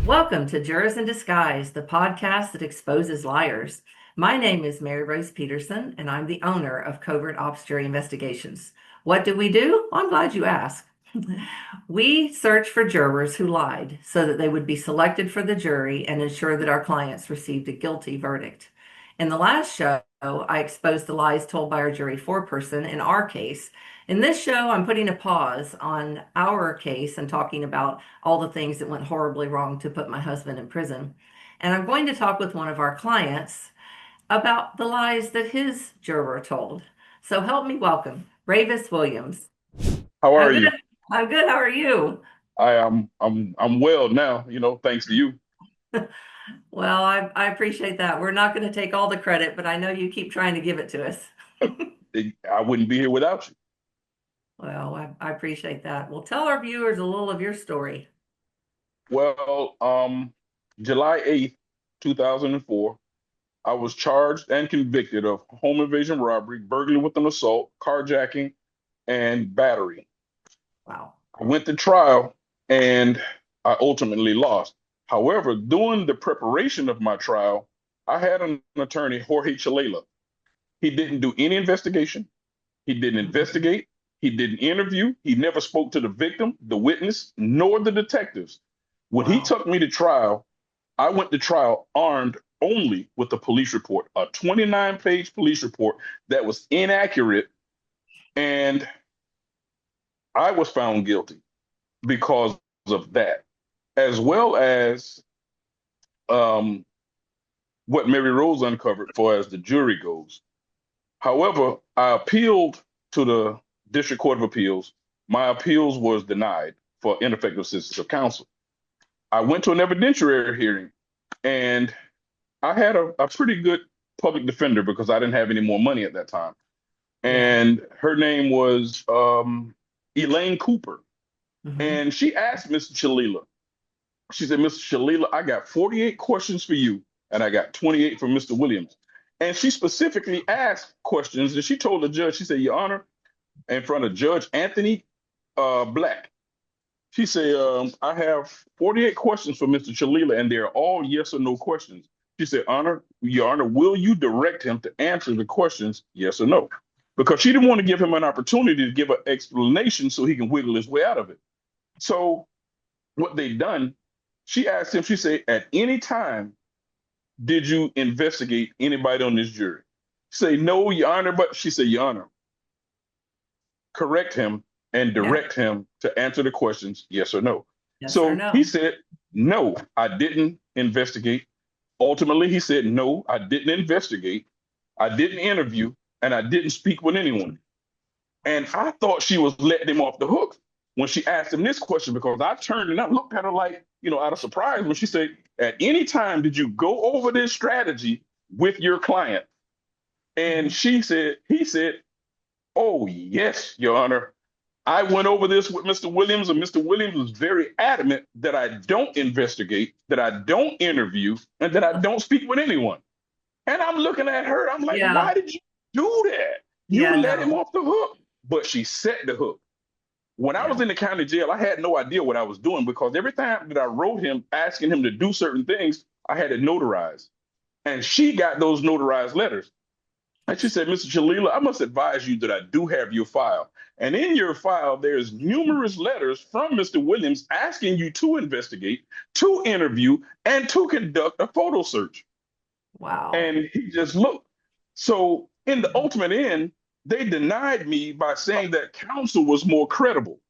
Welcome to Jurors in Disguise, the podcast that exposes liars. My name is MaryRose Peterson, and I'm the owner of Covert Ops Jury Investigations. What do we do? I'm glad you asked. We search for jurors who lied so that they would be selected for the jury and ensure that our clients received a guilty verdict. In the last show, I exposed the lies told by our jury foreperson in our case. In this show, I'm putting a pause on our case and talking about all the things that went horribly wrong to put my husband in prison. And I'm going to talk with one of our clients about the lies that his juror told. So help me welcome Ravis Williams. How are I'm good. you? I'm good. How are you? I'm well now, thanks to you. Well, I appreciate that. We're not going to take all the credit, but I know you keep trying to give it to us. I wouldn't be here without you. Well, I appreciate that. Well, tell our viewers a little of your story. Well, July 8th, 2004, I was charged and convicted of home invasion robbery, burglary with an assault, carjacking, and battery. Wow. I went to trial and I ultimately lost. However, during the preparation of my trial, I had an attorney, Jorge Chalela. He didn't do any investigation. He didn't Mhm. investigate. He didn't interview. He never spoke to the victim, the witness, nor the detectives. When he Wow. took me to trial, I went to trial armed only with a police report, a 29-page police report that was inaccurate. And I was found guilty because of that, as well as um, what MaryRose uncovered for as the jury goes. However, I appealed to the District Court of Appeals. My appeals was denied for ineffective assistance of counsel. I went to an evidentiary hearing and I had a pretty good public defender because I didn't have any more money at that time. Yeah. And her name was Elaine Cooper. Hmm. And she asked Mr. Shalila, she said, Mr. Shalila, I got 48 questions for you, and I got 28 for Mr. Williams. And she specifically asked questions, and she told the judge, she said, Your Honor, in front of Judge Anthony Black, she said, I have 48 questions for Mr. Shalila, and they're all yes or no questions. She said, Your Honor, will you direct him to answer the questions, yes or no? Because she didn't want to give him an opportunity to give an explanation so he can wiggle his way out of it. So what they done, she asked him, she said, at any time, did you investigate anybody on this jury? Say, no, Your Honor, but she said, Your Honor, correct him and Yeah. direct him to answer the questions, yes or no. Yes or So he no. said, no, I didn't investigate. Ultimately, he said, no, I didn't investigate. I didn't interview, and I didn't speak with anyone. And I thought she was letting him off the hook when she asked him this question because I turned and I looked at her like, out of surprise when she said, at any time did you go over this strategy with your client? And Mhm. he said, oh, yes, Your Honor. I went over this with Mr. Williams, and Mr. Williams was very adamant that I don't investigate, that I don't interview, and that I don't speak with anyone. And I'm looking at her, I'm like, Yeah. why did you do that? You Yeah. let him No. off the hook. But she set the hook. When I was Yeah. in the county jail, I had no idea what I was doing because every time that I wrote him asking him to do certain things, I had it notarized. And she got those notarized letters. And she said, Mr. Shalila, I must advise you that I do have your file. And in your file, there's numerous letters from Mr. Williams asking you to investigate, to interview, and to conduct a photo search. Wow. And he just looked. So in the ultimate end, they denied me by saying that counsel was more credible.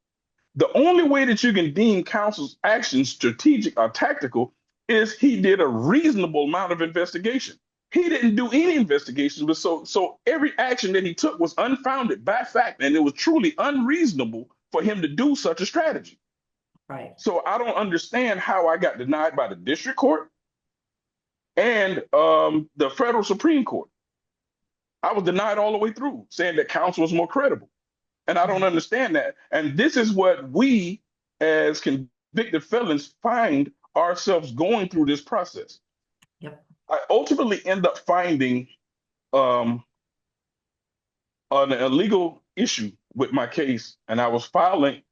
The only way that you can deem counsel's actions strategic or tactical is he did a reasonable amount of investigation. He didn't do any investigations, but so every action that he took was unfounded by fact, and it was truly unreasonable for him to do such a strategy. Right. So I don't understand how I got denied by the district court and the federal Supreme Court. I was denied all the way through, saying that counsel was more credible. And I don't Mhm. understand that. And this is what we as convicted felons find ourselves going through this process. Yep. I ultimately end up finding um, an illegal issue with my case, and I was filing.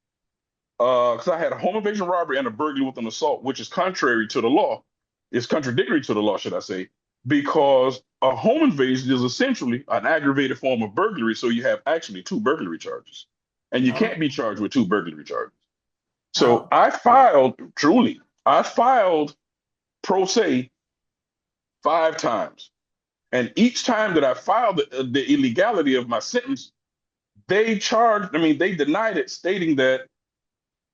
Because I had a home invasion robbery and a burglary with an assault, which is contrary to the law. It's contradictory to the law, should I say, because a home invasion is essentially an aggravated form of burglary. So you have actually two burglary charges, and you Oh, can't be charged with two burglary charges. So oh, I filed pro se 5 times. And each time that I filed the illegality of my sentence, they denied it, stating that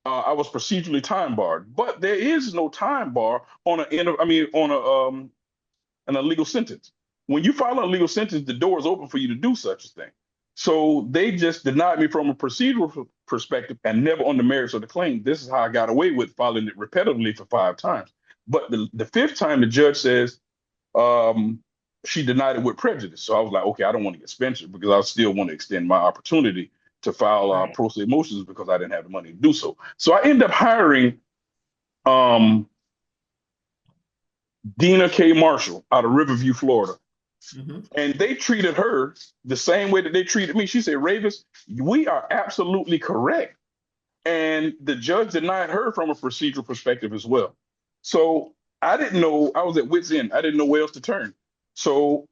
I was procedurally time barred. But there is no time bar on an illegal sentence. When you file an illegal sentence, the door is open for you to do such a thing. So they just denied me from a procedural perspective and never on the merits of the claim. This is how I got away with filing it repetitively for 5 times. But the fifth time, the judge says um, she denied it with prejudice. So I was like, okay, I don't want to get censured because I still want to extend my opportunity to file right. pro se motions because I didn't have the money to do so. So I ended up hiring um, Dina K. Marshall out of Riverview, Florida. Mm-hmm. And they treated her the same way that they treated me. She said, Ravis, we are absolutely correct. And the judge denied her from a procedural perspective as well. So I didn't know, I was at wit's end. I didn't know where else to turn. So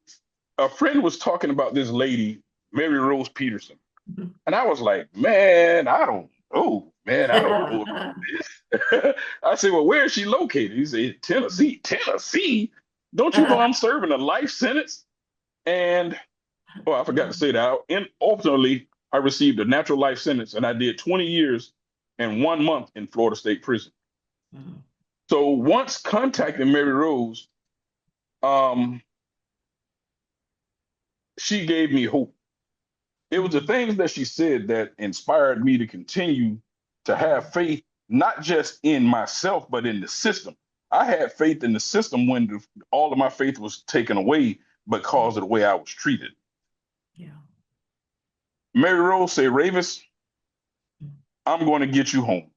a friend was talking about this lady, MaryRose Peterson. Mm-hmm. And I was like, man, I don't know, man, I don't know about this. I said, well, where is she located? He said, Tennessee. Tennessee? Don't you know I'm serving a life sentence? And oh, I forgot to say that. And ultimately, I received a natural life sentence, and I did 20 years and 1 month in Florida State Prison. Mhm. So once contacting MaryRose, um, she gave me hope. It was the Mhm. things that she said that inspired me to continue to have faith, not just in myself, but in the system. I had faith in the system when all of my faith was taken away because of the way I was treated. Yeah. MaryRose said, Ravis, Mhm. I'm going to get you home.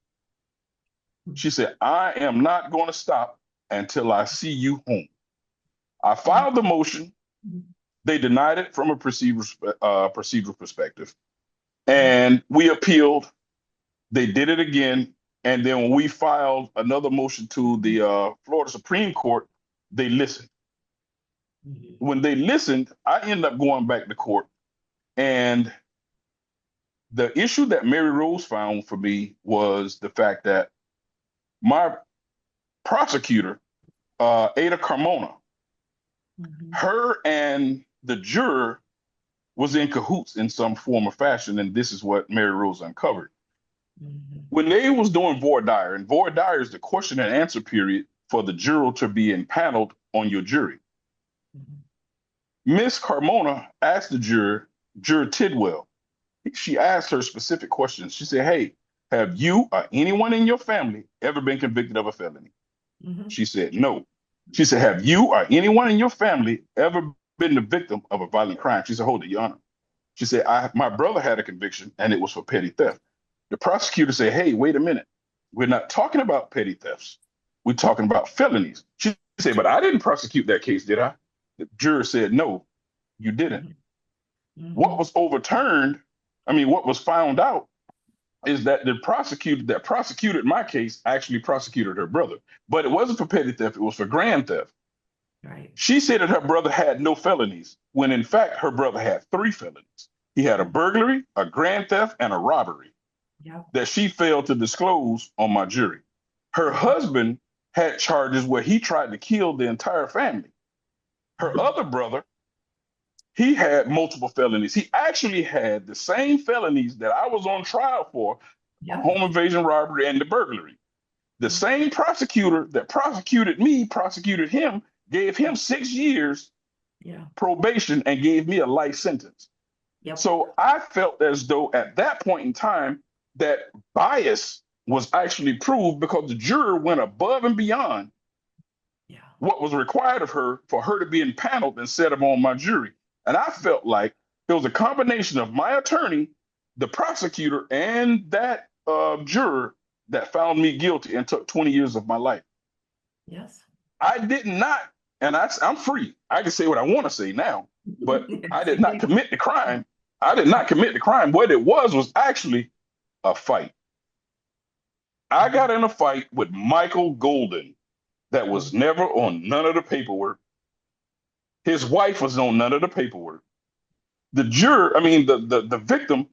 She said, I am not going to stop until I see you home. I filed the motion. They denied it from a procedural perspective. And we appealed. They did it again. And then when we filed another motion to the Florida Supreme Court, they listened. Mhm. When they listened, I ended up going back to court. And the issue that MaryRose found for me was the fact that my prosecutor, Ada Carmona, Mhm. her and the juror was in cahoots in some form or fashion, and this is what MaryRose uncovered. Mhm. When they was doing voir dire, and voir dire is the question and answer period for the juror to be impaneled on your jury. Mhm. Miss Carmona asked the juror Tidwell, she asked her specific questions. She said, hey, have you or anyone in your family ever been convicted of a felony? Mhm. She said, no. She said, have you or anyone in your family ever been the victim of a violent crime? She said, hold it, Your Honor. She said, my brother had a conviction and it was for petty theft. The prosecutor said, hey, wait a minute. We're not talking about petty thefts. We're talking about felonies. She said, but I didn't prosecute that case, did I? The juror said, no, you didn't. Mhm. What Mhm. was overturned, what was found out is that the prosecutor that prosecuted my case actually prosecuted her brother. But it wasn't for petty theft, it was for grand theft. Right. She said that her brother had no felonies, when in fact her brother had 3 felonies. He had a Mhm. burglary, a grand theft, and a robbery Yep. that she failed to disclose on my jury. Her Mhm. husband had charges where he tried to kill the entire family. Her Mhm. other brother, he had multiple felonies. He actually had the same felonies that I was on trial for, Yep. home invasion, robbery, and the burglary. The Mhm. same prosecutor that prosecuted me, prosecuted him, gave him 6 years Yeah. probation and gave me a life sentence. Yep. So I felt as though at that point in time that bias was actually proved because the juror went above and beyond Yeah. what was required of her for her to be impaneled instead of on my jury. And I felt like it was a combination of my attorney, the prosecutor, and that juror that found me guilty and took 20 years of my life. Yes. I did not, and I'm free. I can say what I want to say now, but I Yes, did you not can. commit the crime. I did not commit the crime. What it was actually a fight. I got in a fight with Michael Golden that was never on none of the paperwork. His wife was on none of the paperwork. The juror, I mean, the victim,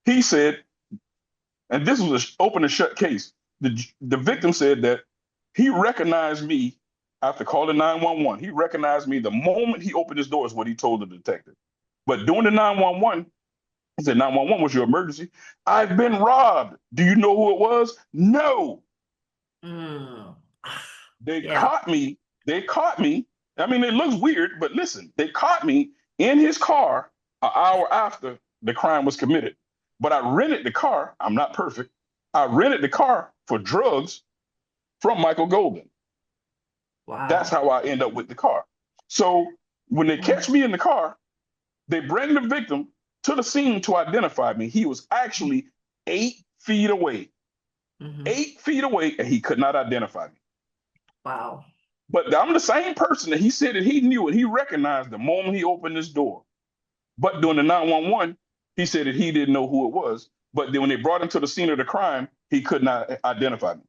he said, and this was an open and shut case. The victim said that he recognized me after calling 911. He recognized me the moment he opened his door, is what he told the detective. But during the 911, he said, 911 was your emergency. I've been robbed. Do you know who it was? No. Mm. They Yeah. caught me. They caught me. I mean, it looks weird, but listen, they caught me in his car an hour after the crime was committed. But I rented the car. I'm not perfect. I rented the car for drugs from Michael Golden. Wow. That's how I end up with the car. So when they catch me in the car, they bring the victim to the scene to identify me. He was actually 8 feet away. 8 feet away, and he could not identify me. Wow. But I'm the same person that he said that he knew and he recognized the moment he opened this door. But during the 911, he said that he didn't know who it was. But then when they brought him to the scene of the crime, he could not identify me.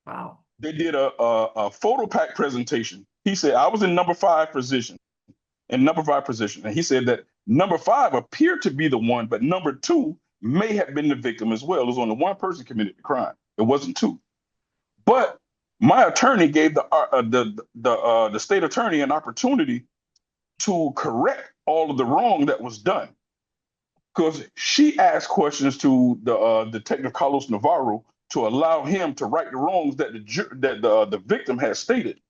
Wow. They did a photo pack presentation. He said, I was in number 5 position. And he said that number 5 appeared to be the one, but number 2 may have been the victim as well. It was only one person committed the crime. It wasn't 2. But my attorney gave the state attorney an opportunity to correct all of the wrong that was done, because she asked questions to the Detective Carlos Navarro to allow him to right the wrongs that the victim had stated,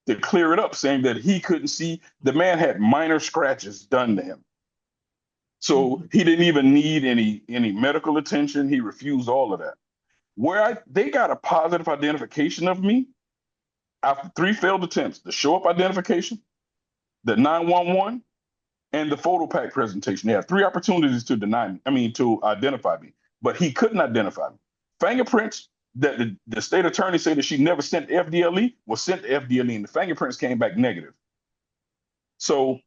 to clear it up, saying that he couldn't see. The man had minor scratches done to him, so he didn't even need any medical attention. He refused all of that. They got a positive identification of me after 3 failed attempts: the show up identification, the 911, and the photo pack presentation. They had 3 opportunities to to identify me, but he couldn't identify me. Fingerprints that the state attorney said that she never sent to FDLE was sent to FDLE, and the fingerprints came back negative. So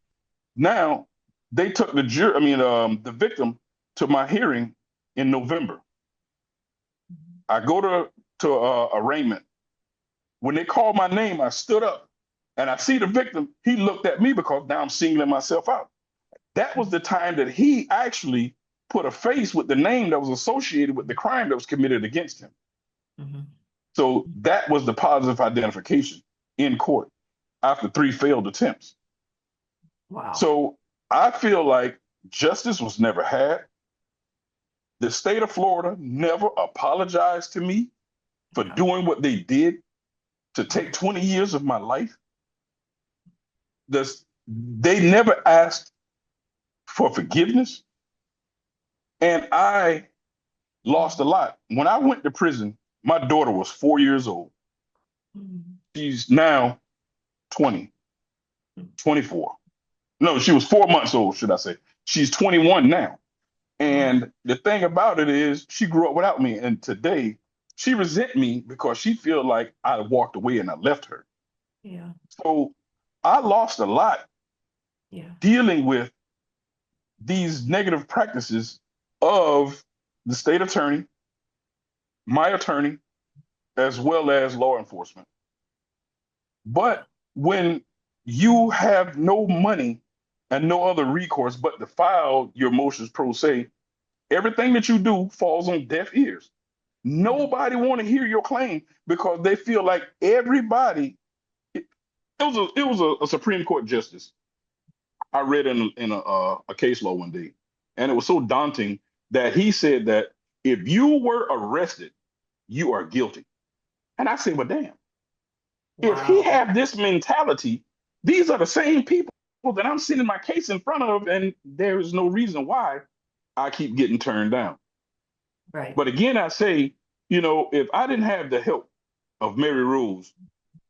now they took the victim to my hearing in November. I go to arraignment. When they called my name, I stood up and I see the victim. He looked at me because now I'm singling myself out. That was the time that he actually put a face with the name that was associated with the crime that was committed against him. So that was the positive identification in court after 3 failed attempts. Wow. So I feel like justice was never had. The state of Florida never apologized to me for doing what they did to take 20 years of my life. They never asked for forgiveness. And I lost a lot. When I went to prison, my daughter was 4 years old. She's now 20, 24. No, she was 4 months old, should I say. She's 21 now. And the thing about it is she grew up without me. And today she resent me because she feel like I walked away and I left her. Yeah. So I lost a lot dealing with these negative practices of the state attorney, my attorney, as well as law enforcement. But when you have no money and no other recourse but to file your motions pro se, everything that you do falls on deaf ears. Nobody want to hear your claim because they feel like everybody. It was a Supreme Court justice I read in a case law one day, and it was so daunting that he said that if you were arrested, you are guilty. And I said, well, damn. If he had this mentality, these are the same people that I'm sitting my case in front of, and there is no reason why I keep getting turned down. Right. But again, I say, if I didn't have the help of MaryRose,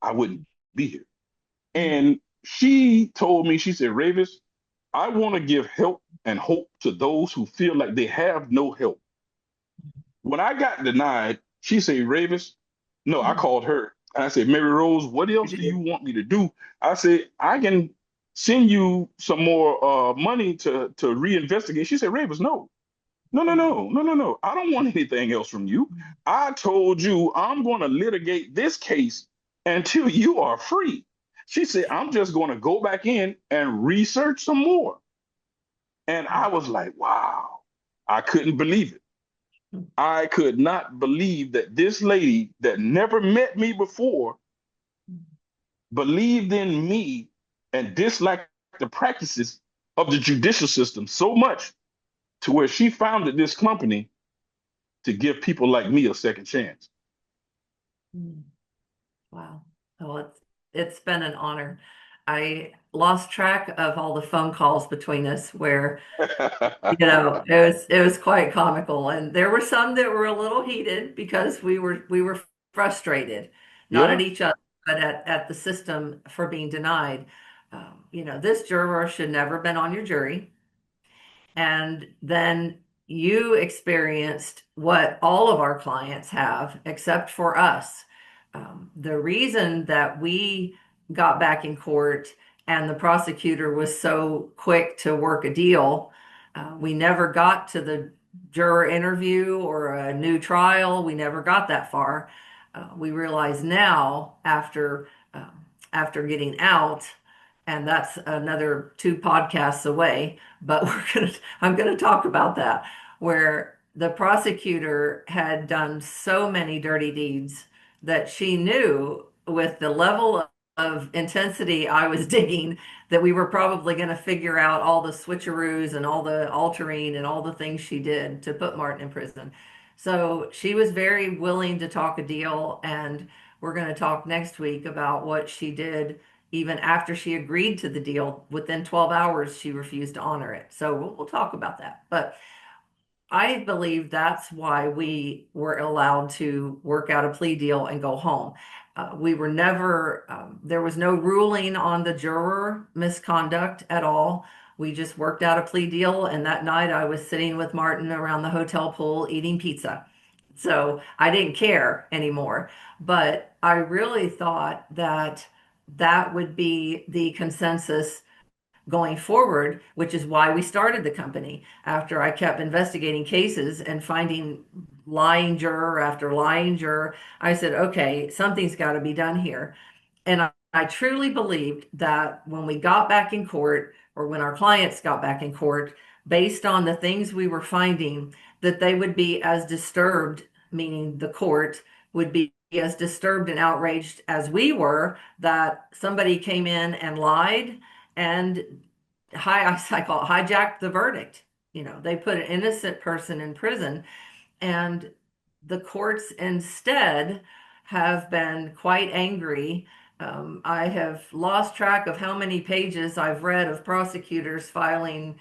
I wouldn't be here. And she told me, she said, Ravis, I want to give help and hope to those who feel like they have no help. When I got denied, she said, Ravis, no, I called her. And I said, MaryRose, what else do you want me to do? I said, I can send you some more money to reinvestigate. She said, Ravis, no. No, no, no, no, no, no. I don't want anything else from you. I told you I'm going to litigate this case until you are free. She said, I'm just going to go back in and research some more. And I was like, wow, I couldn't believe it. I could not believe that this lady that never met me before believed in me and disliked the practices of the judicial system so much to where she founded this company to give people like me a second chance. Mm. Wow. Well, it's been an honor. I lost track of all the phone calls between us where, it was quite comical. And there were some that were a little heated because we were frustrated, not at Yeah, each other, but at the system for being denied. This juror should never have been on your jury. And then you experienced what all of our clients have, except for us. The reason that we got back in court and the prosecutor was so quick to work a deal, we never got to the juror interview or a new trial. We never got that far. We realize now, after getting out, and that's another two podcasts away, but I'm gonna talk about that, where the prosecutor had done so many dirty deeds that she knew with the level of intensity I was digging that we were probably going to figure out all the switcheroos and all the altering and all the things she did to put Martin in prison. So she was very willing to talk a deal, and we're going to talk next week about what she did even after she agreed to the deal. Within 12 hours, she refused to honor it. So we'll talk about that. But I believe that's why we were allowed to work out a plea deal and go home. We were never, there was no ruling on the juror misconduct at all. We just worked out a plea deal. And that night I was sitting with Martin around the hotel pool eating pizza. So I didn't care anymore. But I really thought that that would be the consensus going forward, which is why we started the company. After I kept investigating cases and finding lying juror after lying juror, I said, okay, something's got to be done here. And I truly believed that when we got back in court, or when our clients got back in court, based on the things we were finding, that they would be as disturbed, meaning the court would be as disturbed and outraged as we were, that somebody came in and lied and I call it hijacked the verdict. They put an innocent person in prison, and the courts instead have been quite angry. I have lost track of how many pages I've read of prosecutors filing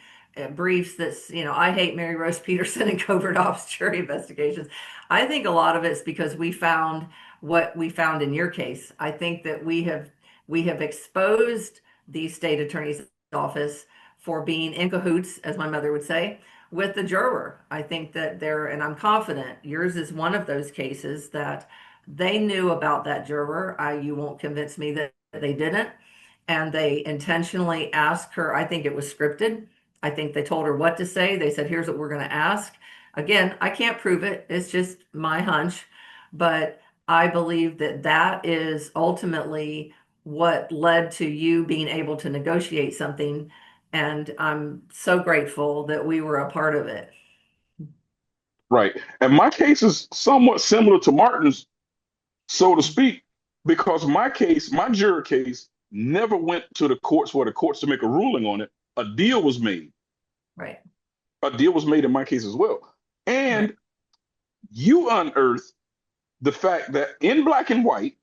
briefs that's, I hate MaryRose Peterson and Covert Ops Jury Investigations. I think a lot of it's because we found what we found in your case. I think that we have exposed the state attorney's office for being in cahoots, as my mother would say, with the juror. I think that and I'm confident yours is one of those cases that they knew about that juror. You won't convince me that they didn't. And they intentionally asked her, I think it was scripted. I think they told her what to say. They said, here's what we're going to ask. Again, I can't prove it. It's just my hunch. But I believe that that is ultimately what led to you being able to negotiate something. And I'm so grateful that we were a part of it. right. And my case is somewhat similar to Martin's, so to speak, because my case, my juror case, never went to the courts for the courts to make a ruling on it. A deal was made. Right. A deal was made in my case as well. Right. And you unearthed the fact that in black and white,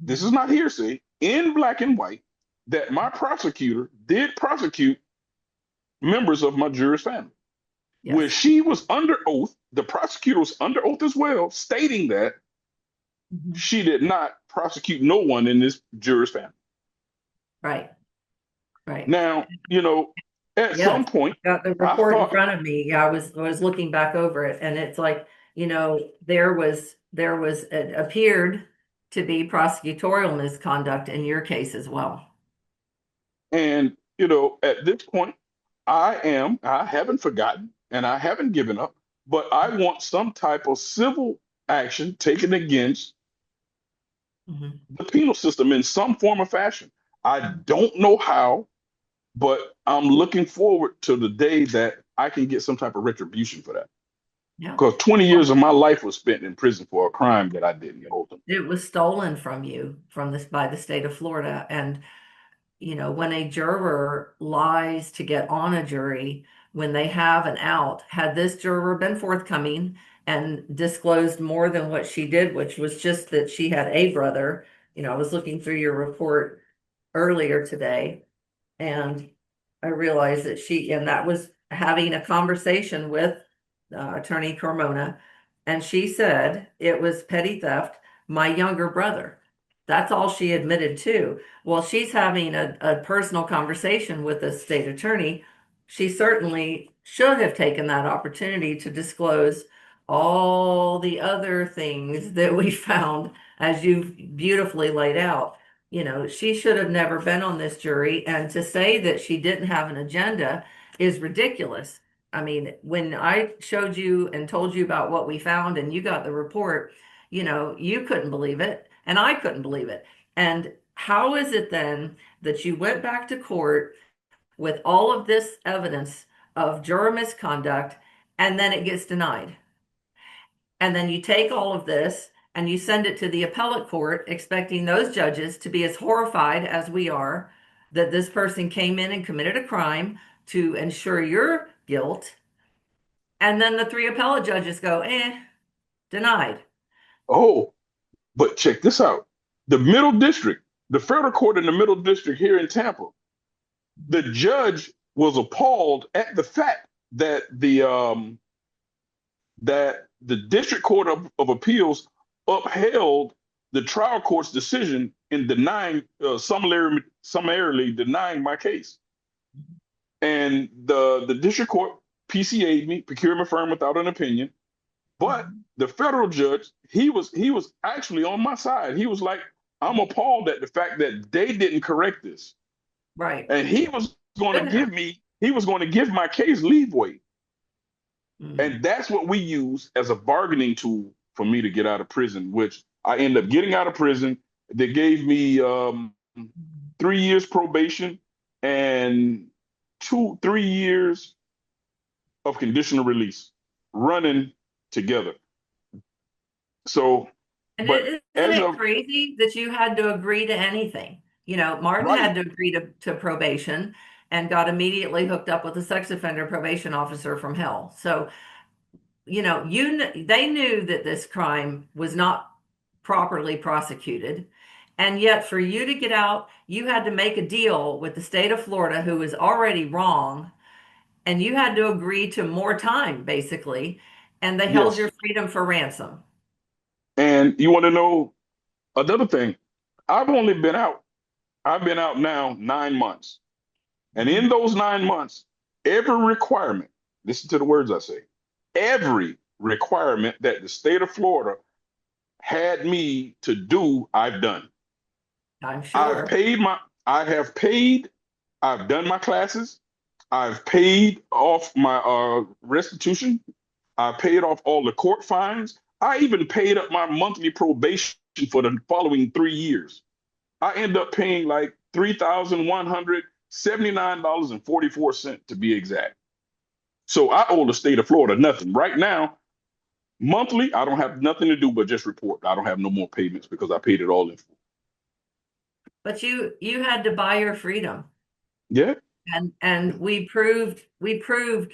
this is not hearsay, in black and white, that my prosecutor did prosecute members of my juror's family. Where Yes. she was under oath, the prosecutor was under oath as well, stating that Mhm. she did not prosecute no one in this juror's family. Right. Right. Now, at some Yes, point, I've got the I report in thought, front of me. Yeah, I was looking back over it, and it's like, there was it appeared to be prosecutorial misconduct in your case as well. and at this point, I haven't forgotten. and I haven't given up, but I want some type of civil action taken against Mhm. the penal system in some form or fashion. I don't know how, but I'm looking forward to the day that I can get some type of retribution for that. Yeah. Because 20 years Well, of my life was spent in prison for a crime that I didn't hold them. it was stolen from you from this by the state of Florida. And when a juror lies to get on a jury, when they have an out, had this juror been forthcoming and disclosed more than what she did, which was just that she had a brother. I was looking through your report earlier today, and I realized that and that was having a conversation with Attorney Carmona, and she said it was petty theft, my younger brother. That's all she admitted to. Well, she's having a personal conversation with the state attorney. She certainly should have taken that opportunity to disclose all the other things that we found, as you've beautifully laid out. She should have never been on this jury, and to say that she didn't have an agenda is ridiculous. I mean, when I showed you and told you about what we found and you got the report, you couldn't believe it and I couldn't believe it. And how is it then that you went back to court with all of this evidence of juror misconduct and then it gets denied? And then you take all of this and you send it to the appellate court, expecting those judges to be as horrified as we are that this person came in and committed a crime to ensure your guilt. And then the three appellate judges go, denied. Oh, but check this out. The Middle District, the federal court in the Middle District here in Tampa, the judge was appalled at the fact that the District Court of Appeals upheld the trial court's decision in denying summarily denying my case. And the district court PCA'd me, procurement firm without an opinion. But the federal judge, he was actually on my side. He was like, I'm appalled at the fact that they didn't correct this. Right. And Good enough. he was going to give my case leeway. Mm. And that's what we use as a bargaining tool for me to get out of prison, which I end up getting out of prison. They gave me 3 years probation and 3 years of conditional release running together. So, And but isn't as it of crazy that you had to agree to anything? Martin right, had to agree to probation and got immediately hooked up with a sex offender probation officer from hell. So, they knew that this crime was not properly prosecuted. And yet, for you to get out, you had to make a deal with the state of Florida, who was already wrong, and you had to agree to more time, basically. And they held yes. your freedom for ransom. And you want to know another thing? I've only been out, I've been out now 9 months. And in Mhm. those 9 months, every requirement, listen to the words I say, every requirement that the state of Florida had me to do, I've done. I'm I've sure. paid my, I have paid, I've done my classes, I've paid off my restitution, I paid off all the court fines. I even paid up my monthly probation for the following 3 years. I end up paying like $3,179.44 to be exact. So I owe the state of Florida nothing. Right now, monthly, I don't have nothing to do but just report. I don't have no more payments because I paid it all in full. But you had to buy your freedom. Yeah, And we proved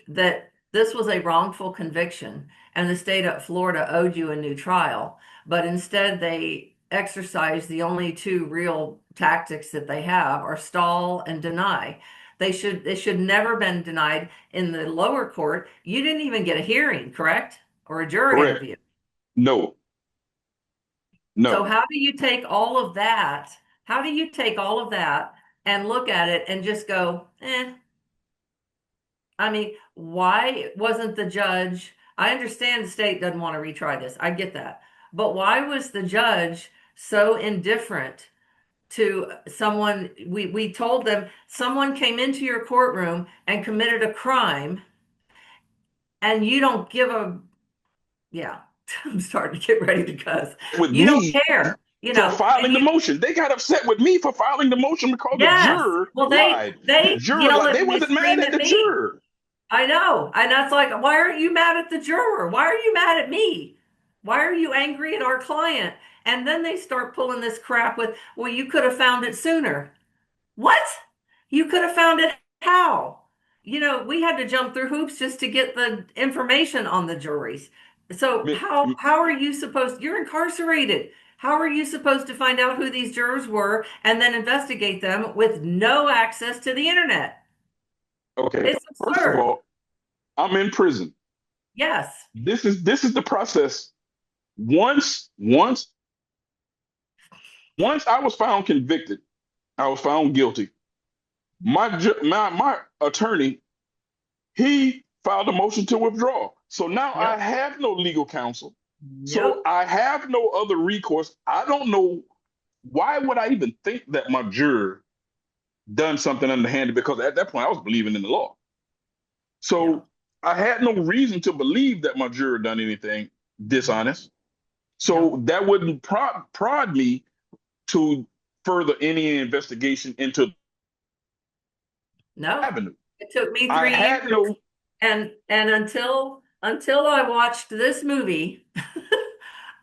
that this was a wrongful conviction and the state of Florida owed you a new trial. But instead they exercise the only two real tactics that they have are stall and deny. They should never been denied in the lower court. You didn't even get a hearing, correct? Or a juror correct. interview. No, So no. how do you take all of that? How do you take all of that and look at it and just go, eh? I mean, why wasn't the judge? I understand the state doesn't want to retry this. I get that. But why was the judge so indifferent to someone? We told them someone came into your courtroom and committed a crime, and you don't give a, yeah, I'm starting to get ready to cuss. With You don't me care, for and filing the you, motion. They got upset with me for filing the motion because the yes. juror Well, lied. The they juror yell lied. at They me, wasn't mad scream at at the me. juror. I know. And that's like, why aren't you mad at the juror? Why are you mad at me? Why are you angry at our client? And then they start pulling this crap with, well, you could have found it sooner. What? You could have found it how? We had to jump through hoops just to get the information on the juries. So Mi- how are you supposed, you're incarcerated. How are you supposed to find out who these jurors were and then investigate them with no access to the internet? Okay. It's First of absurd. all, I'm in prison. Yes. This is the process. Once I was found convicted, I was found guilty. My attorney, he filed a motion to withdraw. So now I Yep. have no legal counsel. So Yep. I have no other recourse. I don't know why would I even think that my juror done something underhanded, because at that point I was believing in the law. Yeah. So I had no reason to believe that my juror done anything dishonest. No. So that wouldn't prod me to further any investigation into No. avenue. It took me I 3 years. had no And until I watched this movie,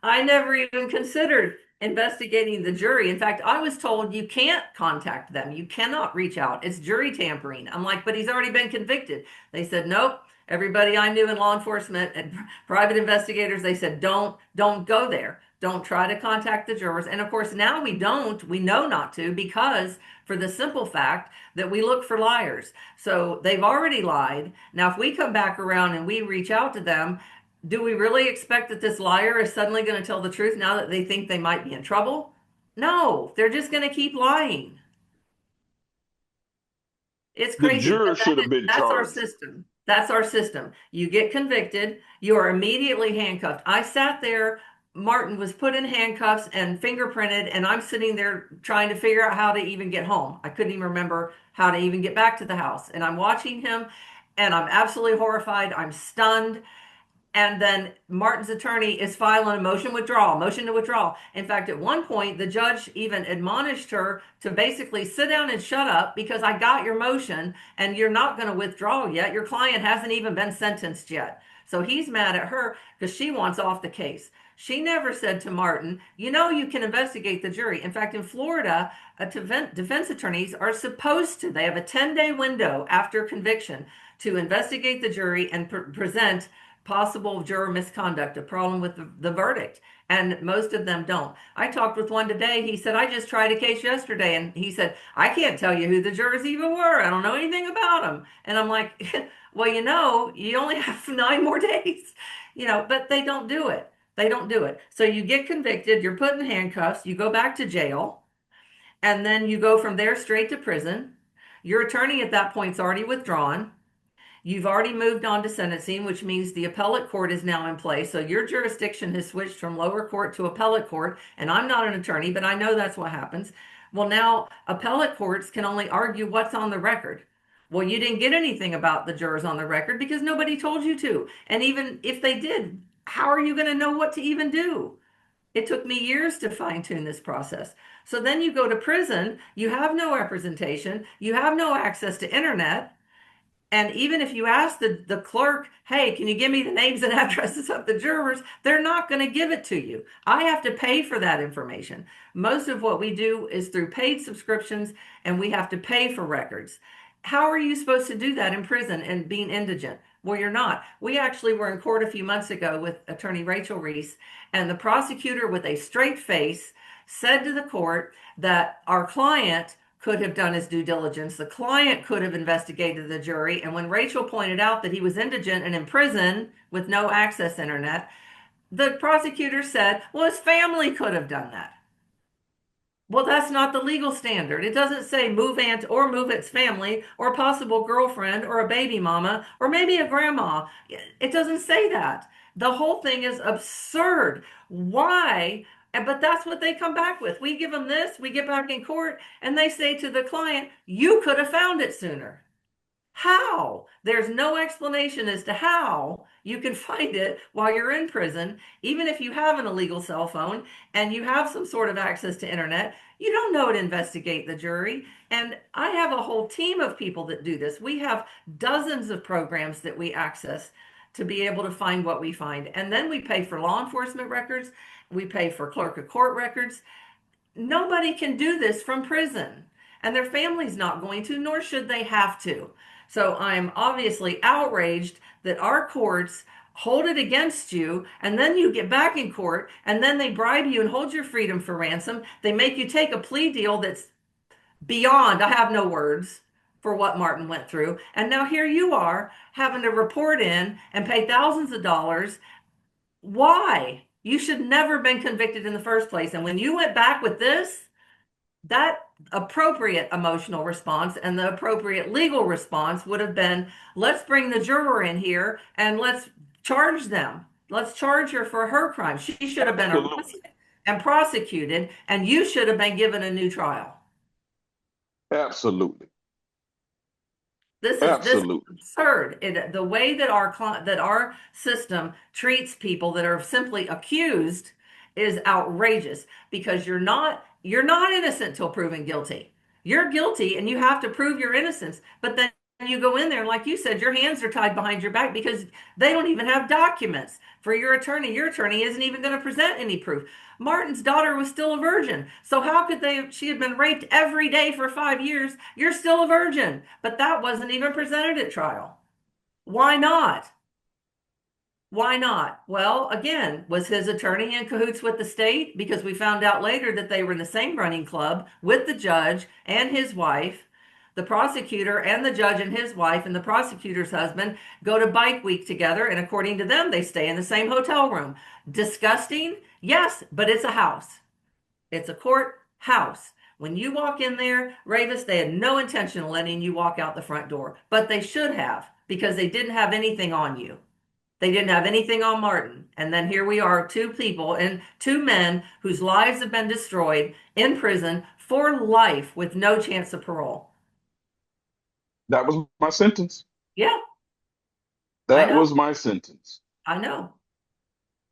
I never even considered investigating the jury. In fact, I was told you can't contact them. You cannot reach out. It's jury tampering. I'm like, but he's already been convicted. They said, nope. Everybody I knew in law enforcement and private investigators, they said, don't go there. Don't try to contact the jurors. And of course, now we know not to, because for the simple fact that we look for liars. So they've already lied. Now, if we come back around and we reach out to them, do we really expect that this liar is suddenly going to tell the truth now that they think they might be in trouble? No, they're just going to keep lying. It's the crazy, juror but should have been that's our charged. system. That's our system. You get convicted, you are immediately handcuffed. I sat there, Martin was put in handcuffs and fingerprinted, and I'm sitting there trying to figure out how to even get home. I couldn't even remember how to even get back to the house. And I'm watching him, and I'm absolutely horrified. I'm stunned. And then Martin's attorney is filing a motion to withdraw. In fact, at one point, the judge even admonished her to basically sit down and shut up, because I got your motion and you're not going to withdraw yet. Your client hasn't even been sentenced yet. So he's mad at her because she wants off the case. She never said to Martin, you can investigate the jury. In fact, in Florida, defense attorneys are supposed to, they have a 10-day window after conviction to investigate the jury and present possible juror misconduct, a problem with the verdict. And most of them don't. I talked with one today. He said, I just tried a case yesterday. And he said, I can't tell you who the jurors even were. I don't know anything about them. And I'm like, well, you only have 9 more days, but they don't do it. They don't do it. So you get convicted, you're put in handcuffs, you go back to jail, and then you go from there straight to prison. Your attorney at that point's already withdrawn. You've already moved on to sentencing, which means the appellate court is now in place. So your jurisdiction has switched from lower court to appellate court. And I'm not an attorney, but I know that's what happens. Well, now appellate courts can only argue what's on the record. Well, you didn't get anything about the jurors on the record because nobody told you to. And even if they did, how are you going to know what to even do? It took me years to fine tune this process. So then you go to prison, you have no representation, you have no access to internet. And even if you ask the clerk, hey, can you give me the names and addresses of the jurors? They're not going to give it to you. I have to pay for that information. Most of what we do is through paid subscriptions, and we have to pay for records. How are you supposed to do that in prison and being indigent? Well, you're not. We actually were in court a few months ago with attorney Rachel Reese, and the prosecutor, with a straight face, said to the court that our client could have done his due diligence. The client could have investigated the jury. And when Rachel pointed out that he was indigent and in prison with no access internet, the prosecutor said, well, his family could have done that. Well, that's not the legal standard. It doesn't say move aunt or move its family or possible girlfriend or a baby mama or maybe a grandma. It doesn't say that. The whole thing is absurd. Why? But that's what they come back with. We give them this, we get back in court, and they say to the client, you could have found it sooner. How? There's no explanation as to how you can find it while you're in prison, even if you have an illegal cell phone and you have some sort of access to internet. You don't know to investigate the jury. And I have a whole team of people that do this. We have dozens of programs that we access to be able to find what we find. And then we pay for law enforcement records. We pay for clerk of court records. Nobody can do this from prison, and their family's not going to, nor should they have to. So I'm obviously outraged that our courts hold it against you, and then you get back in court, and then they bribe you and hold your freedom for ransom. They make you take a plea deal that's beyond, I have no words for what Martin went through. And now here you are having to report in and pay thousands of dollars. Why? You should never have been convicted in the first place. And when you went back with this, that appropriate emotional response and the appropriate legal response would have been, let's bring the juror in here and let's charge them. Let's charge her for her crime. She should have been Absolutely. arrested and prosecuted, and you should have been given a new trial. Absolutely. This is Absolutely. absurd. The way that our system treats people that are simply accused is outrageous, because you're not innocent till proven guilty. You're guilty and you have to prove your innocence, but then you go in there and, like you said, your hands are tied behind your back because they don't even have documents for your attorney. Your attorney isn't even going to present any proof. Martin's daughter was still a virgin. So how could she had been raped every day for 5 years? You're still a virgin. But that wasn't even presented at trial. Why not? Why not? Well, again, was his attorney in cahoots with the state? Because we found out later that they were in the same running club with the judge and his wife. The prosecutor and the judge and his wife and the prosecutor's husband go to bike week together, and according to them, they stay in the same hotel room. Disgusting? Yes, but it's a house. It's a court house. When you walk in there, Ravis, they had no intention of letting you walk out the front door, but they should have, because they didn't have anything on you. They didn't have anything on Martin. And then here we are, two people and two men whose lives have been destroyed in prison for life with no chance of parole. That was my sentence. Yeah, I That know. was my sentence. I know.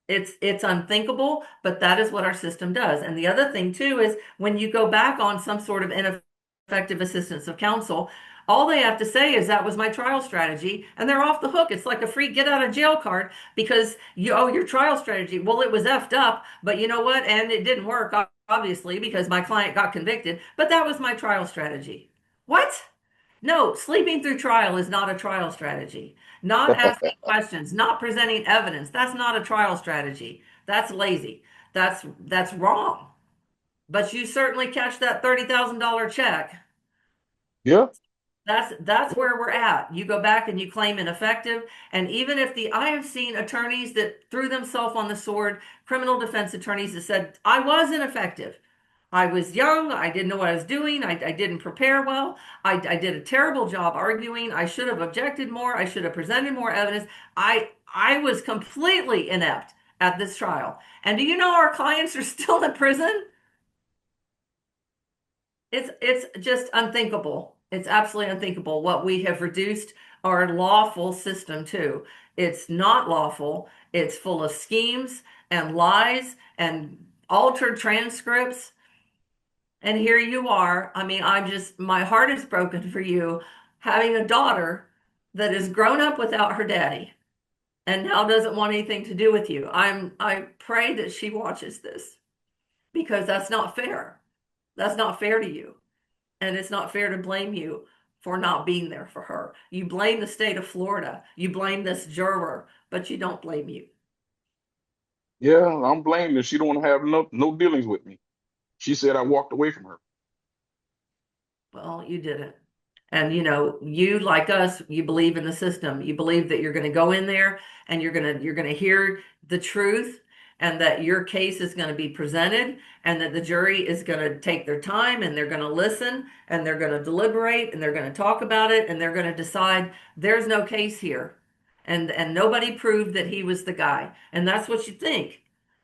It's unthinkable, but that is what our system does. And the other thing too is, when you go back on some sort of ineffective assistance of counsel, all they have to say is that was my trial strategy, and they're off the hook. It's like a free get out of jail card, because your trial strategy. Well, it was effed up, but you know what? And it didn't work, obviously, because my client got convicted, but that was my trial strategy. What? No, sleeping through trial is not a trial strategy. Not asking questions, not presenting evidence. That's not a trial strategy. That's lazy. That's wrong. But you certainly catch that $30,000 check. Yeah. That's where we're at. You go back and you claim ineffective. And even if I have seen attorneys that threw themselves on the sword, criminal defense attorneys that said, I was ineffective. I was young. I didn't know what I was doing. I didn't prepare well. I did a terrible job arguing. I should have objected more. I should have presented more evidence. I was completely inept at this trial. And do you know our clients are still in prison? It's just unthinkable. It's absolutely unthinkable what we have reduced our lawful system to. It's not lawful. It's full of schemes and lies and altered transcripts. And here you are. I mean, my heart is broken for you, having a daughter that is grown up without her daddy and now doesn't want anything to do with you. I pray that she watches this, because that's not fair. That's not fair to you. And it's not fair to blame you for not being there for her. You blame the state of Florida. You blame this juror, but you don't blame you. Yeah, I'm blamed that she don't want to have no dealings with me. She said I walked away from her. Well, you didn't. And you, like us, you believe in the system. You believe that you're going to go in there and you're going to hear the truth, and that your case is going to be presented, and that the jury is going to take their time and they're going to listen and they're going to deliberate and they're going to talk about it and they're going to decide there's no case here. And nobody proved that he was the guy. And that's what you think.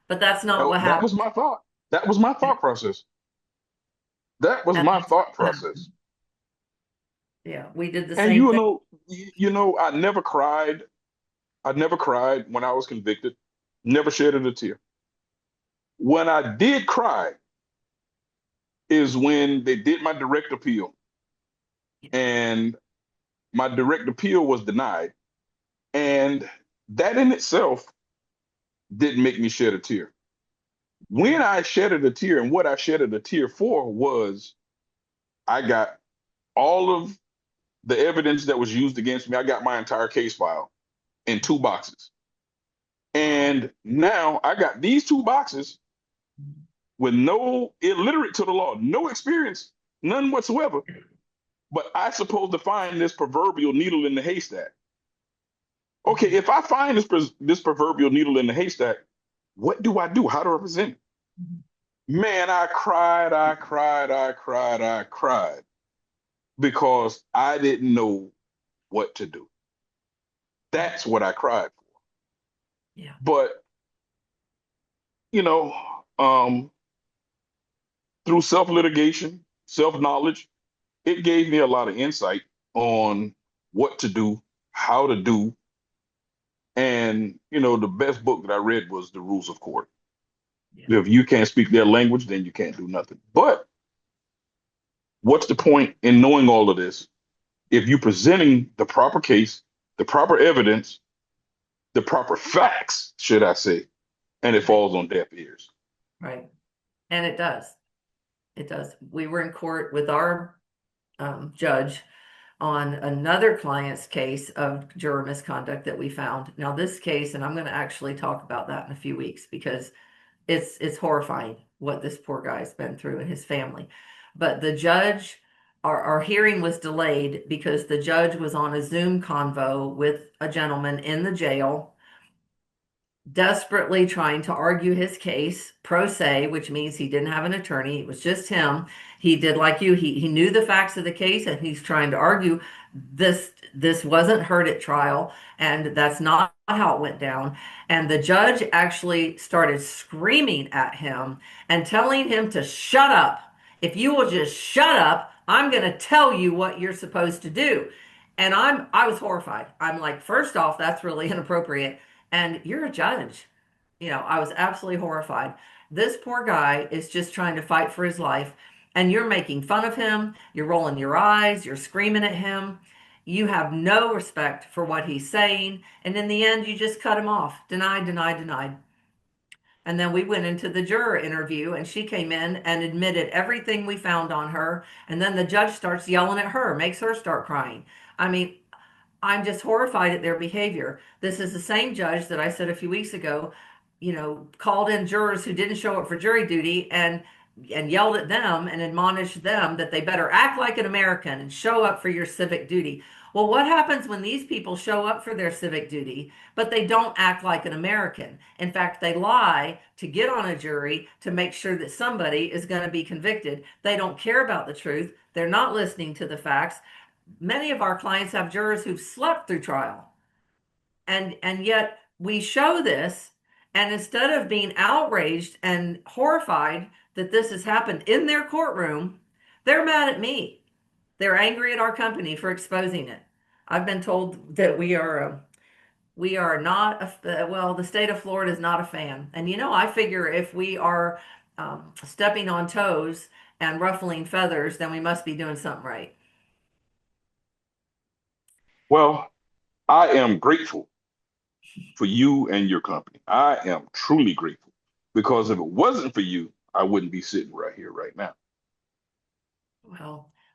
But that's not what That was happened. my thought. That was my thought process. That was And my thought process. Yeah, we did the And same thing. I never cried. I never cried when I was convicted. Never shedded a tear. When I did cry is when they did my direct appeal, and my direct appeal was denied. And that in itself didn't make me shed a tear. When I shedded a tear, and what I shedded a tear for was I got all of the evidence that was used against me. I got my entire case file in 2 boxes. Wow. And now I got these 2 boxes with no illiterate to the law, no experience, none whatsoever. But I supposed to find this proverbial needle in the haystack. Okay, Mhm. if I find this proverbial needle in the haystack, what do I do? How do I present it? Mhm. Man, I cried, I cried, I cried, I cried because I didn't know what to do. Yeah. That's what I cried for. Yeah. But, you know, um, through self-litigation, self-knowledge, it gave me a lot of insight on what to do, how to do. And, the best book that I read was The Rules of Court. Yeah. If you can't speak their language, then you can't do nothing. But what's the point in knowing all of this if you're presenting the proper case, the proper evidence, the proper facts, should I say, and it Right. falls on deaf ears? Right. And it does. It does. We were in court with our judge on another client's case of juror misconduct that we found. Now, this case, and I'm going to actually talk about that in a few weeks because it's horrifying what this poor guy's been through and his family. But the judge, our hearing was delayed because the judge was on a Zoom convo with a gentleman in the jail desperately trying to argue his case pro se, which means he didn't have an attorney. It was just him. He did like you. He knew the facts of the case and he's trying to argue this wasn't heard at trial and that's not how it went down. And the judge actually started screaming at him and telling him to shut up. If you will just shut up, I'm going to tell you what you're supposed to do. And I was horrified. I'm like, first off, that's really inappropriate. And you're a judge. I was absolutely horrified. This poor guy is just trying to fight for his life, and you're making fun of him. You're rolling your eyes. You're screaming at him. You have no respect for what he's saying. And in the end, you just cut him off. Denied, denied, denied. And then we went into the juror interview, and she came in and admitted everything we found on her. And then the judge starts yelling at her, makes her start crying. I mean, I'm just horrified at their behavior. This is the same judge that I said a few weeks ago, called in jurors who didn't show up for jury duty and yelled at them and admonished them that they better act like an American and show up for your civic duty. Well, what happens when these people show up for their civic duty, but they don't act like an American? In fact, they lie to get on a jury to make sure that somebody is going to be convicted. They don't care about the truth. They're not listening to the facts. Many of our clients have jurors who've slept through trial. And yet we show this, and instead of being outraged and horrified that this has happened in their courtroom, they're mad at me. They're angry at our company for exposing it. I've been told that we are not well, the state of Florida is not a fan. And I figure if we are stepping on toes and ruffling feathers, then we must be doing something right. Well, I am grateful for you and your company. I am truly grateful because if it wasn't for you, I wouldn't be sitting right here right now.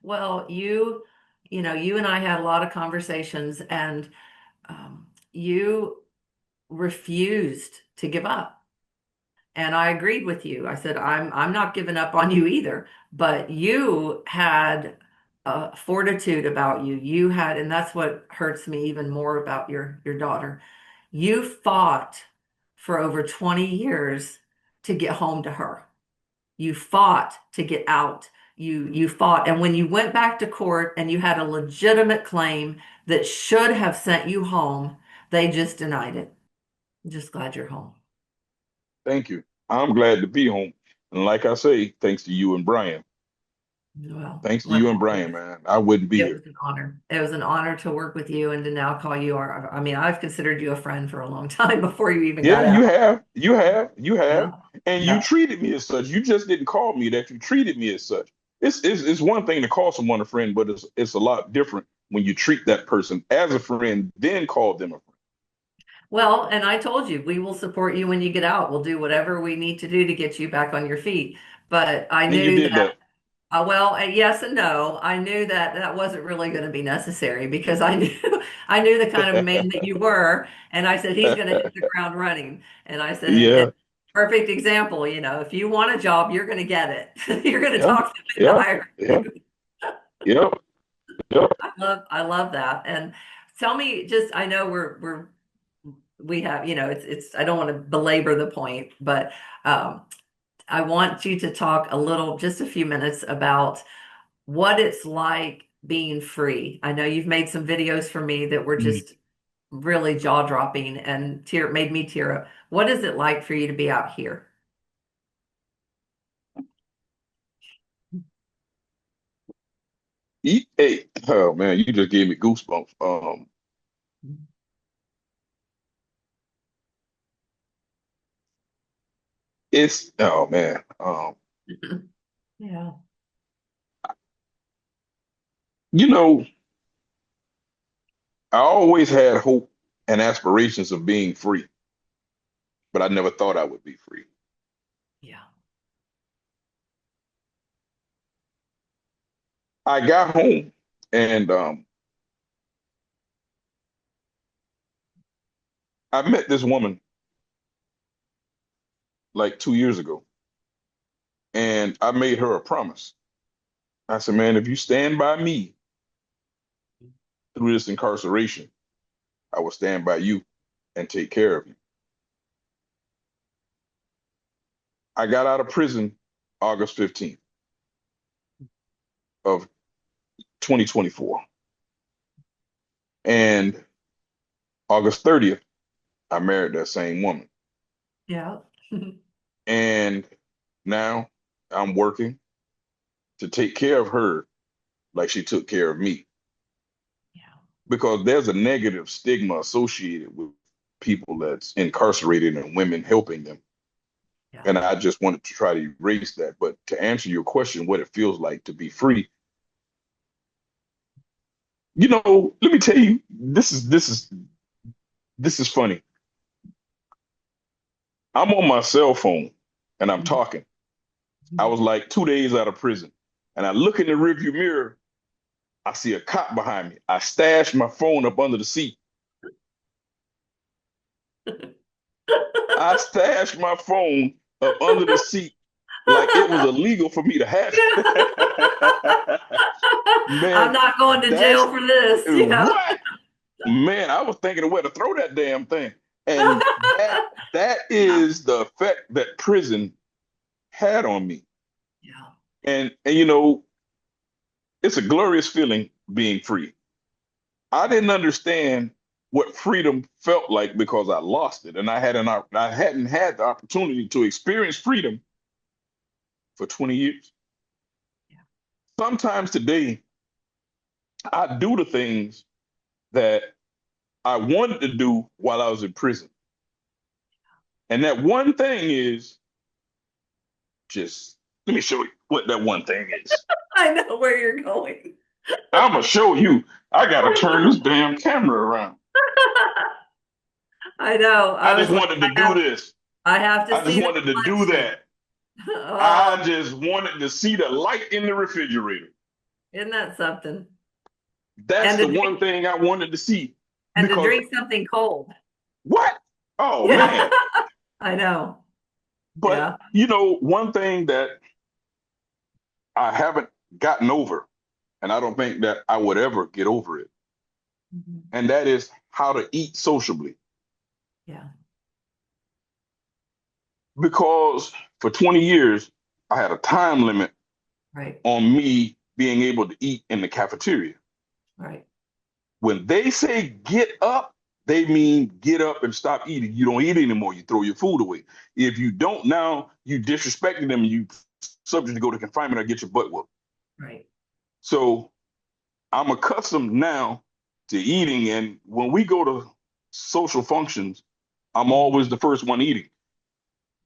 Well, you and I had a lot of conversations, and you refused to give up. And I agreed with you. I said, I'm not giving up on you either. But you had fortitude about you. You had, and that's what hurts me even more about your daughter. You fought for over 20 years to get home to her. You fought to get out. You fought. And when you went back to court and you had a legitimate claim that should have sent you home, they just denied it. I'm just glad you're home. Thank you. I'm glad to be home. And like I say, thanks to you and Brian. Well, Thanks to well, you and Brian, man. I wouldn't be it here. was an honor. It was an honor to work with you and to now call you our, I mean, I've considered you a friend for a long time before you even Yeah, got you out. have. You have. You have. Yeah. And you Yeah. treated me as such. You just didn't call me that. You treated me as such. It's one thing to call someone a friend, but it's a lot different when you treat that person as a friend, then call them a friend. Well, and I told you, we will support you when you get out. We'll do whatever we need to do to get you back on your feet. But I And you knew did that, that. well, yes and no. I knew that that wasn't really going to be necessary because I knew I knew the kind of man that you were. And I said, he's going to hit the ground running. And I said, Yeah. and perfect example, if you want a job, you're going to get it. You're going to Yeah. talk to them into Yeah. hiring Yeah. you. Yeah. Yeah. I love that. And tell me, just I know we have, it's I don't want to belabor the point, but um, I want you to talk a little, just a few minutes about what it's like being free. I know you've made some videos for me that were Mm. just really jaw-dropping and made me tear up. What is it like for you to be out here? Hey, oh man, you just gave me goosebumps. It's oh man. Yeah. You know, I always had hope and aspirations of being free, but I never thought I would be free. Yeah. I got home and I met this woman like 2 years ago, and I made her a promise. I said, man, if you stand by me through this incarceration, I will stand by you and take care of you. I got out of prison August 15th of 2024. And August 30th, I married that same woman. Yeah. And now I'm working to take care of her like she took care of me. Yeah. Because there's a negative stigma associated with people that's incarcerated and women helping them. Yeah. And I just wanted to try to erase that. But to answer your question, what it feels like to be free, let me tell you, this is funny. I'm on my cell phone and I'm talking. I was like 2 days out of prison, and I look in the rearview mirror. I see a cop behind me. I stashed my phone up under the seat. I stashed my phone up under the seat like it was illegal for me to have it. I'm Man, not going to that's jail for this. Yeah. what? Man, I was thinking of where to throw that damn thing. And that is the effect that prison had on me. Yeah. And it's a glorious feeling being free. I didn't understand what freedom felt like because I lost it, and I hadn't had the opportunity to experience freedom for 20 years. Yeah. Sometimes today, I do the things that I wanted to do while I was in prison, and that one thing is just let me show you what that one thing is. I know where you're going. I'm gonna show you. I gotta turn this damn camera around. I know. I I just was like, wanted to do this. I have to I just see the wanted to do reflection. that. Oh, I just wanted to see the light in the refrigerator. isn't that something? That's And to the one drink thing I wanted to see. and to Because drink something cold. what? Oh Yeah, man. I know. But Yeah. one thing that I haven't gotten over, and I don't think that I would ever get over it, Mhm. and that is how to eat sociably. Yeah. Because for 20 years, I had a time limit Right. on me being able to eat in the cafeteria. Right. When they say get up, they mean get up and stop eating. You don't eat anymore. You throw your food away. If you don't now, you disrespecting them. You subject to go to confinement or get your butt whooped. So I'm accustomed now to eating, and when we go to social functions, I'm Mhm. always the first one eating.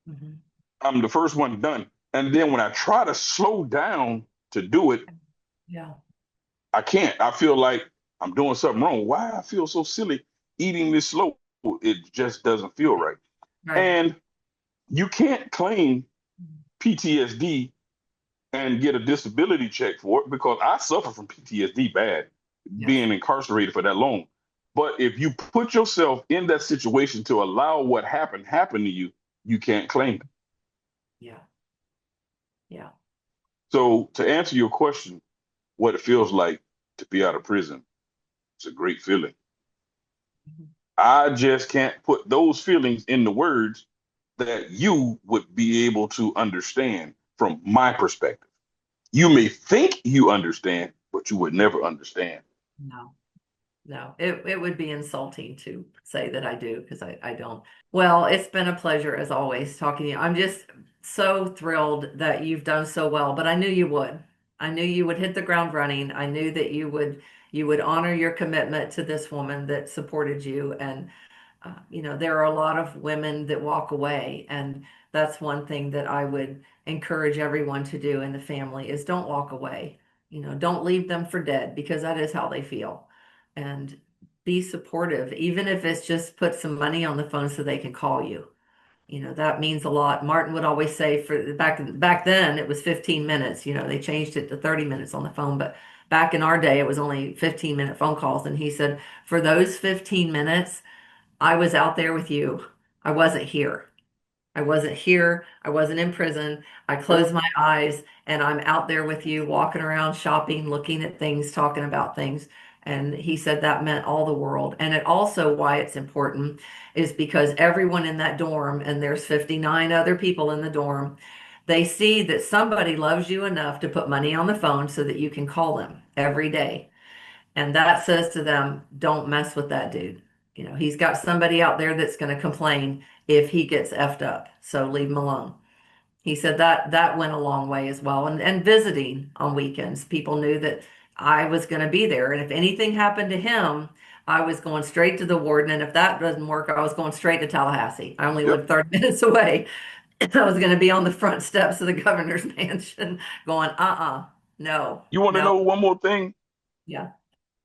Mhm. I'm the first one done. And then when I try to slow down to do it, Yeah. I can't. I feel like I'm doing something wrong. Why I feel so silly eating this slow? It just doesn't feel right. Right. And you can't claim PTSD and get a disability check for it because I suffer from PTSD bad, Yes. being incarcerated for that long. But if you put yourself in that situation to allow what happened happen to you, you can't claim it. Yeah. Yeah. So to answer your question, what it feels like to be out of prison, it's a great feeling. Mhm. I just can't put those feelings into words that you would be able to understand from my perspective. You may think you understand, but you would never understand. No. No, it would be insulting to say that I do because I don't. Well, it's been a pleasure as always talking to you. I'm just so thrilled that you've done so well, but I knew you would. I knew you would hit the ground running. I knew that you would honor your commitment to this woman that supported you. And there are a lot of women that walk away, and that's one thing that I would encourage everyone to do in the family is don't walk away. Don't leave them for dead because that is how they feel. And be supportive, even if it's just put some money on the phone so they can call you. That means a lot. Martin would always say for back then it was 15 minutes. They changed it to 30 minutes on the phone, but back in our day it was only 15-minute phone calls. And he said, for those 15 minutes, I was out there with you. I wasn't here. I wasn't here. I wasn't in prison. I Yep. closed my eyes and I'm out there with you, walking around, shopping, looking at things, talking about things. And he said that meant all the world. And it also, why it's important is because everyone in that dorm, and there's 59 other people in the dorm, they see that somebody loves you enough to put money on the phone so that you can call them every day. And that says to them, don't mess with that dude. He's got somebody out there that's going to complain if he gets effed up. So leave him alone. He said that went a long way as well. And visiting on weekends, people knew that I was going to be there. And if anything happened to him, I was going straight to the warden. And if that doesn't work, I was going straight to Tallahassee. I only lived Yep. 30 minutes away. And I was going to be on the front steps of the governor's mansion going, no, You want to no, know one more thing? yeah.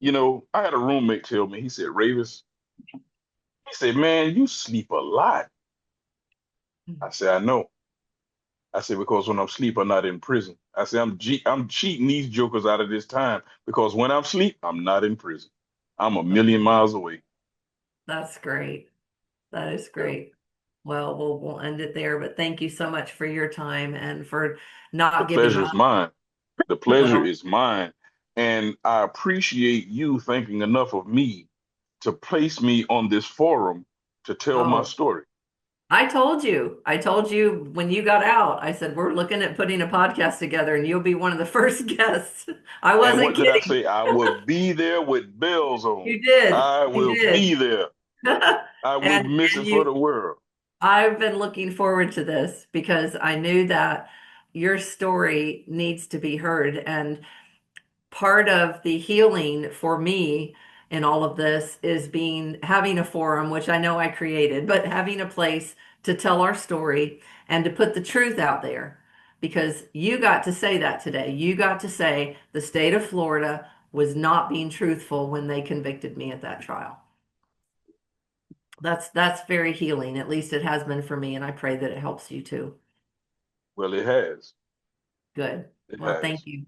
I had a roommate tell me, he said, Ravis, he said, man, you sleep a lot. I said, I know. I said, because when I'm asleep, I'm not in prison. I said, I'm cheating these jokers out of this time because when I'm asleep, I'm not in prison. I'm a million miles away. That's great. That is Yep. great. Well, we'll end it there, but thank you so much for your time and for The not giving pleasure up. is mine. The pleasure Well, is mine. And I appreciate you thinking enough of me to place me on this forum to tell my oh, story. I told you when you got out, I said, we're looking at putting a podcast together and you'll be one of the first guests. I And wasn't what did I kidding. say? I will be there with bells on. You did. I You will did. be there. I And wouldn't miss and it for the you world. I've been looking forward to this because I knew that your story needs to be heard. And part of the healing for me in all of this is having a forum, which I know I created, but having a place to tell our story and to put the truth out there. Because you got to say that today. You got to say the state of Florida was not being truthful when they convicted me at that trial. That's very healing. At least it has been for me, and I pray that it helps you too. Well, it has. Good. It Well, thank has. you.